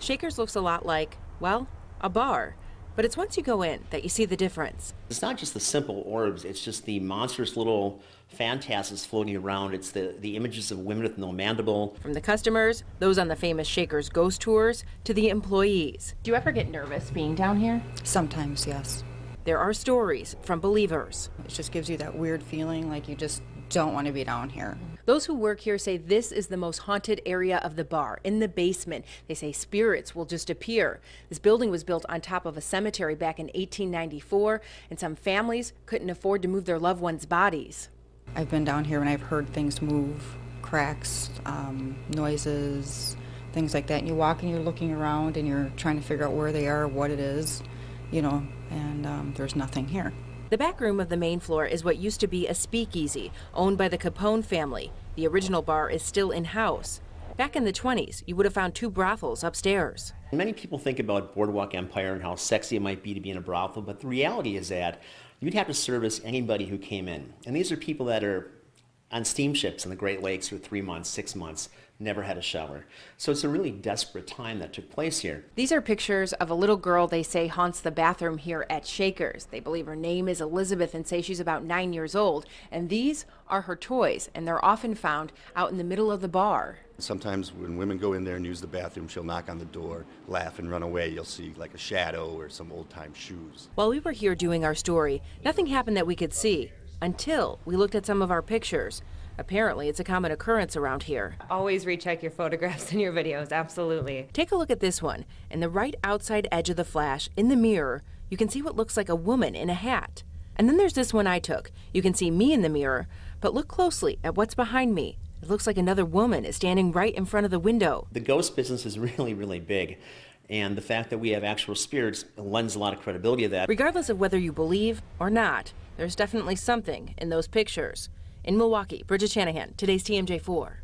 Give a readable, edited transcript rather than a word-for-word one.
Shakers looks a lot like, well, a bar. But it's once you go in that you see the difference. It's not just the simple orbs, it's just the monstrous little phantasms floating around. It's the images of women with no mandible. From the customers, those on the famous Shakers ghost tours, to the employees. Do you ever get nervous being down here? Sometimes, yes. There are stories from believers. It just gives you that weird feeling like you just don't want to be down here. Those who work here say this is the most haunted area of the bar, in the basement. They say spirits will just appear. This building was built on top of a cemetery back in 1894, and some families couldn't afford to move their loved ones' bodies. I've been down here and I've heard things move, cracks, noises, things like that. And you walk and you're looking around and you're trying to figure out where they are, what it is, you know, and there's nothing here. The back room of the main floor is what used to be a speakeasy, owned by the Capone family. The original bar is still in-house. Back in the 20s, you would have found 2 brothels upstairs. Many people think about Boardwalk Empire and how sexy it might be to be in a brothel, but the reality is that you'd have to service anybody who came in. And these are people that are on steamships in the Great Lakes for 3 months, 6 months, never had a shower. So it's a really desperate time that took place here. These are pictures of a little girl they say haunts the bathroom here at Shakers. They believe her name is Elizabeth and say she's about 9 years old. And these are her toys, and they're often found out in the middle of the bar. Sometimes when women go in there and use the bathroom, she'll knock on the door, laugh, and run away. You'll see like a shadow or some old-time shoes. While we were here doing our story, nothing happened that we could see until we looked at some of our pictures. Apparently, it's a common occurrence around here. Always recheck your photographs and your videos, absolutely. Take a look at this one. In the right outside edge of the flash, in the mirror, you can see what looks like a woman in a hat. And then there's this one I took. You can see me in the mirror, but look closely at what's behind me. It looks like another woman is standing right in front of the window. The ghost business is really, really big. And the fact that we have actual spirits lends a lot of credibility to that. Regardless of whether you believe or not, there's definitely something in those pictures. In Milwaukee, Bridget Shanahan, today's TMJ4.